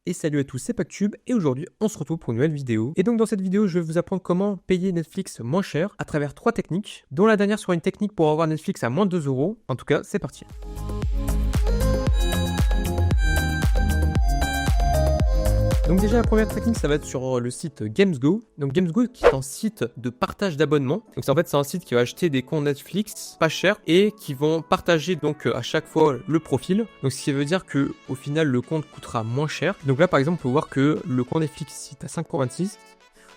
Et salut à tous, c'est Pactube et aujourd'hui on se retrouve pour une nouvelle vidéo. Et donc dans cette vidéo je vais vous apprendre comment payer Netflix moins cher à travers 3 techniques, dont la dernière sera une technique pour avoir Netflix à moins de 2 euros. En tout cas c'est parti. Donc déjà la première technique ça va être sur le site GamesGo. Donc GamesGo qui est un site de partage d'abonnements. Donc en fait c'est un site qui va acheter des comptes Netflix pas cher et qui vont partager donc à chaque fois le profil. Donc ce qui veut dire que au final le compte coûtera moins cher. Donc là par exemple on peut voir que le compte Netflix est à 5,26 €.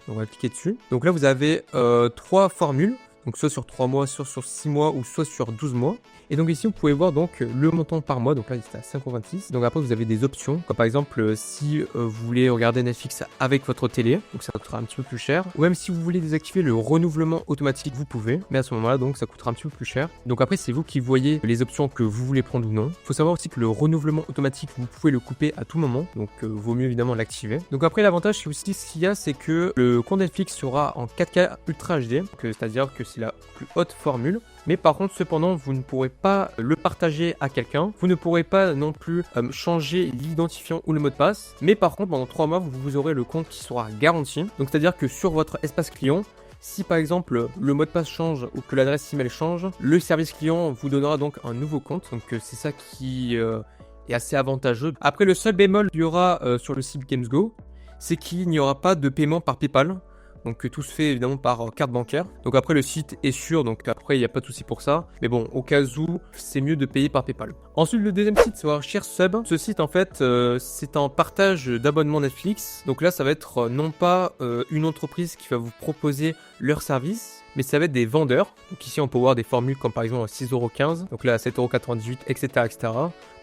Donc on va cliquer dessus. Donc là vous avez 3 formules. Donc soit sur 3 mois, soit sur 6 mois ou soit sur 12 mois. Et donc ici vous pouvez voir donc le montant par mois, donc là c'est à 5,26 €. Donc après vous avez des options, comme par exemple si vous voulez regarder Netflix avec votre télé, donc ça coûtera un petit peu plus cher. Ou même si vous voulez désactiver le renouvellement automatique, vous pouvez, mais à ce moment-là donc ça coûtera un petit peu plus cher. Donc après c'est vous qui voyez les options que vous voulez prendre ou non. Il faut savoir aussi que le renouvellement automatique vous pouvez le couper à tout moment, donc vaut mieux évidemment l'activer. Donc après l'avantage aussi ce qu'il y a c'est que le compte Netflix sera en 4K Ultra HD, c'est-à-dire que c'est la plus haute formule. Mais par contre, cependant, vous ne pourrez pas le partager à quelqu'un. Vous ne pourrez pas non plus changer l'identifiant ou le mot de passe. Mais par contre, pendant 3 mois, vous aurez le compte qui sera garanti. Donc, c'est-à-dire que sur votre espace client, si par exemple le mot de passe change ou que l'adresse email change, le service client vous donnera donc un nouveau compte. Donc, c'est ça qui est assez avantageux. Après, le seul bémol qu'il y aura sur le site GamesGo, c'est qu'il n'y aura pas de paiement par PayPal. Donc tout se fait évidemment par carte bancaire. Donc après le site est sûr, donc après il n'y a pas de souci pour ça. Mais bon, au cas où, c'est mieux de payer par PayPal. Ensuite le deuxième site c'est ShareSub. Ce site en fait c'est un partage d'abonnement Netflix. Donc là ça va être non pas une entreprise qui va vous proposer leur service, mais ça va être des vendeurs. Donc ici on peut voir des formules comme par exemple 6,15 €, donc là à 7,98 €, etc. etc.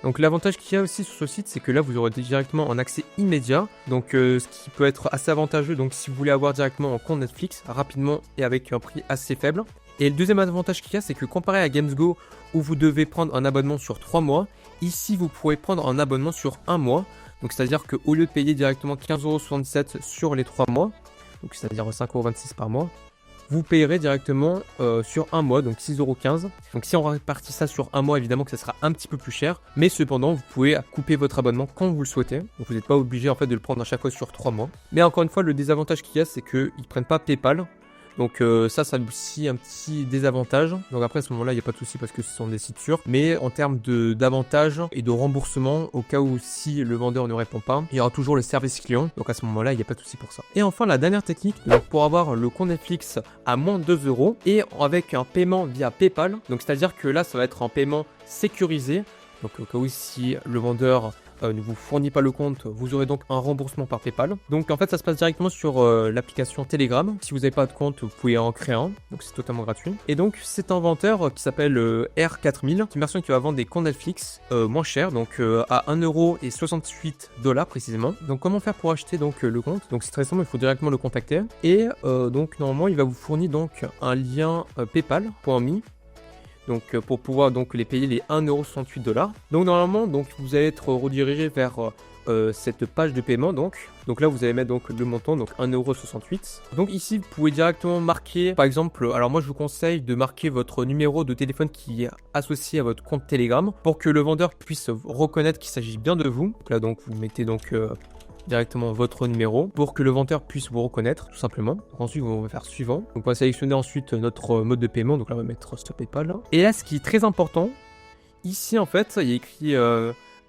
Donc l'avantage qu'il y a aussi sur ce site, c'est que là vous aurez directement un accès immédiat. Donc ce qui peut être assez avantageux, donc si vous voulez avoir directement un compte Netflix rapidement et avec un prix assez faible. Et le deuxième avantage qu'il y a, c'est que comparé à GamesGo où vous devez prendre un abonnement sur 3 mois, ici vous pourrez prendre un abonnement sur 1 mois. Donc c'est-à-dire qu'au lieu de payer directement 15,77 € sur les 3 mois, donc c'est-à-dire 5,26 € par mois, vous payerez directement sur un mois, donc 6,15 €. Donc si on répartit ça sur un mois, évidemment que ça sera un petit peu plus cher. Mais cependant, vous pouvez couper votre abonnement quand vous le souhaitez. Donc vous n'êtes pas obligé en fait de le prendre à chaque fois sur 3 mois. Mais encore une fois, le désavantage qu'il y a, c'est qu'ils ne prennent pas PayPal. Donc ça aussi un petit désavantage. Donc après à ce moment-là, il n'y a pas de souci parce que ce sont des sites sûrs. Mais en termes d'avantages et de remboursement, au cas où si le vendeur ne répond pas, il y aura toujours le service client. Donc à ce moment-là, il n'y a pas de souci pour ça. Et enfin, la dernière technique, donc pour avoir le compte Netflix à moins de 2 € et avec un paiement via PayPal. Donc c'est-à-dire que là, ça va être un paiement sécurisé. Donc au cas où si le vendeur ne vous fournit pas le compte, vous aurez donc un remboursement par PayPal. Donc en fait ça se passe directement sur l'application Telegram. Si vous n'avez pas de compte, vous pouvez en créer un, donc c'est totalement gratuit. Et donc c'est un vendeur qui s'appelle R4000, c'est une personne qui va vendre des comptes Netflix moins cher, donc à 1,68 € précisément. Donc comment faire pour acheter donc le compte? Donc c'est très simple, il faut directement le contacter. Et donc normalement il va vous fournir donc un lien paypal.me. Donc pour pouvoir donc les payer les 1,68 $. Donc normalement donc vous allez être redirigé vers cette page de paiement donc là vous allez mettre donc le montant donc 1,68 €. Donc ici vous pouvez directement marquer par exemple, alors moi je vous conseille de marquer votre numéro de téléphone qui est associé à votre compte Telegram pour que le vendeur puisse reconnaître qu'il s'agit bien de vous. Donc là donc vous mettez donc directement votre numéro pour que le vendeur puisse vous reconnaître tout simplement. Donc ensuite on va faire suivant. Donc on va sélectionner ensuite notre mode de paiement. Donc là on va mettre Stop PayPal. Et là ce qui est très important, ici en fait il y a écrit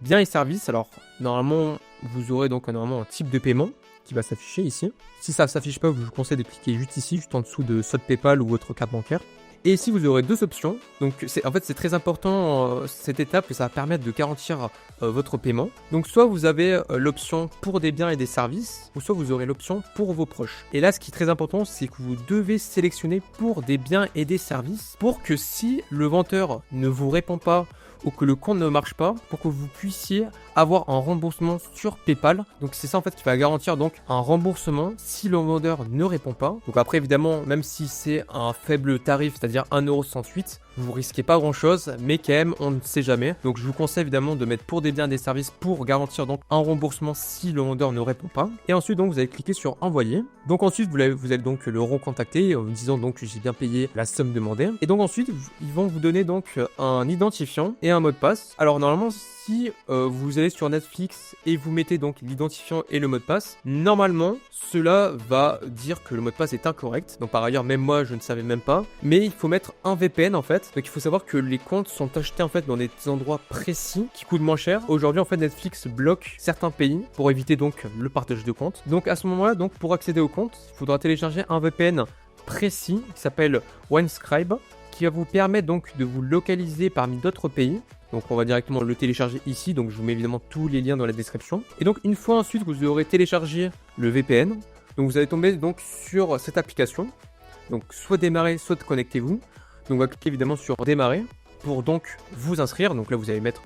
biens et services. Alors normalement vous aurez donc normalement un type de paiement qui va s'afficher ici. Si ça ne s'affiche pas, je vous conseille de cliquer juste ici, juste en dessous de Stop PayPal ou votre carte bancaire. Et ici vous aurez deux options. Donc en fait c'est très important cette étape, que ça va permettre de garantir votre paiement. Donc soit vous avez l'option pour des biens et des services, ou soit vous aurez l'option pour vos proches. Et là ce qui est très important, c'est que vous devez sélectionner pour des biens et des services pour que si le vendeur ne vous répond pas ou que le compte ne marche pas, pour que vous puissiez avoir un remboursement sur PayPal. Donc c'est ça en fait qui va garantir donc un remboursement si le vendeur ne répond pas. Donc après évidemment, même si c'est un faible tarif, c'est-à-dire 1,68 €, vous risquez pas grand chose, mais quand même on ne sait jamais. Donc je vous conseille évidemment de mettre pour des biens et des services pour garantir donc un remboursement si le vendeur ne répond pas. Et ensuite donc vous allez cliquer sur envoyer. Donc ensuite vous allez donc le recontacter en vous disant donc que j'ai bien payé la somme demandée. Et donc ensuite ils vont vous donner donc un identifiant et un mot de passe. Alors normalement si vous allez sur Netflix et vous mettez donc l'identifiant et le mot de passe, normalement cela va dire que le mot de passe est incorrect. Donc par ailleurs même moi je ne savais même pas. Mais il faut mettre un VPN en fait. Donc il faut savoir que les comptes sont achetés en fait dans des endroits précis qui coûtent moins cher. Aujourd'hui en fait Netflix bloque certains pays pour éviter donc le partage de comptes. Donc à ce moment-là, donc pour accéder au compte, il faudra télécharger un VPN précis qui s'appelle OneScribe, qui va vous permettre donc de vous localiser parmi d'autres pays. Donc on va directement le télécharger ici, donc je vous mets évidemment tous les liens dans la description. Et donc une fois ensuite vous aurez téléchargé le VPN, donc vous allez tomber donc sur cette application. Donc soit démarrer, soit connectez-vous. Donc on va cliquer évidemment sur démarrer pour donc vous inscrire. Donc là vous allez mettre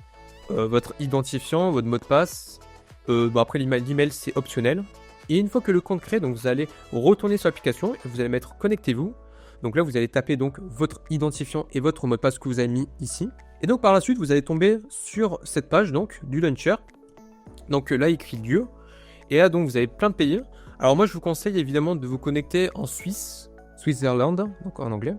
votre identifiant, votre mot de passe. Après l'email c'est optionnel. Et une fois que le compte crée, donc vous allez retourner sur l'application et vous allez mettre connectez-vous. Donc là vous allez taper donc votre identifiant et votre mot de passe que vous avez mis ici. Et donc par la suite vous allez tomber sur cette page donc du launcher. Donc là écrit lieu. Et là donc vous avez plein de pays. Alors moi je vous conseille évidemment de vous connecter en Switzerland, donc en anglais.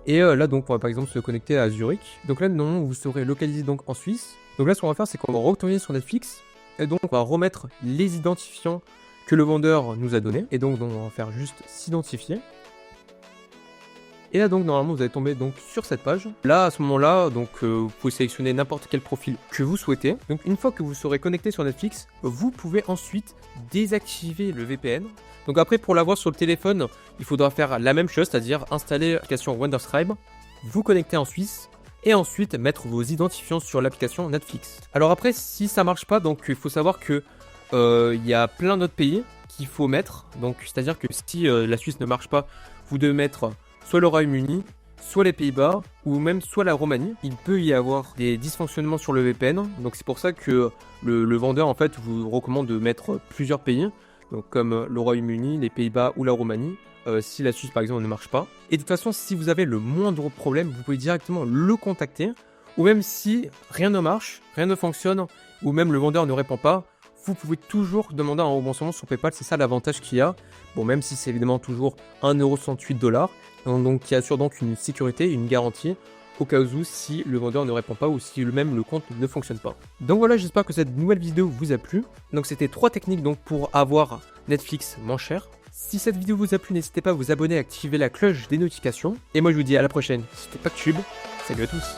Et là donc on va par exemple se connecter à Zurich. Donc là normalement vous serez localisé donc en Suisse. Donc là ce qu'on va faire c'est qu'on va retourner sur Netflix. Et donc on va remettre les identifiants que le vendeur nous a donnés. Et donc on va faire juste s'identifier. Et là donc normalement vous allez tomber donc sur cette page. Là à ce moment-là donc vous pouvez sélectionner n'importe quel profil que vous souhaitez. Donc une fois que vous serez connecté sur Netflix, vous pouvez ensuite désactiver le VPN. Donc après pour l'avoir sur le téléphone, il faudra faire la même chose, c'est-à-dire installer l'application OneScribe, vous connecter en Suisse et ensuite mettre vos identifiants sur l'application Netflix. Alors après si ça marche pas, donc il faut savoir que il y a plein d'autres pays qu'il faut mettre. Donc c'est-à-dire que si la Suisse ne marche pas, vous devez mettre soit le Royaume-Uni, soit les Pays-Bas, ou même soit la Roumanie. Il peut y avoir des dysfonctionnements sur le VPN, donc c'est pour ça que le vendeur en fait vous recommande de mettre plusieurs pays, donc comme le Royaume-Uni, les Pays-Bas ou la Roumanie, si la Suisse par exemple ne marche pas. Et de toute façon, si vous avez le moindre problème, vous pouvez directement le contacter, ou même si rien ne marche, rien ne fonctionne, ou même le vendeur ne répond pas, vous pouvez toujours demander un remboursement sur PayPal, c'est ça l'avantage qu'il y a. Bon, même si c'est évidemment toujours 1,68$, donc qui assure donc une sécurité, une garantie, au cas où si le vendeur ne répond pas ou si même le compte ne fonctionne pas. Donc voilà, j'espère que cette nouvelle vidéo vous a plu. Donc c'était 3 techniques donc pour avoir Netflix moins cher. Si cette vidéo vous a plu, n'hésitez pas à vous abonner et à activer la cloche des notifications. Et moi je vous dis à la prochaine, c'était PacTube, salut à tous.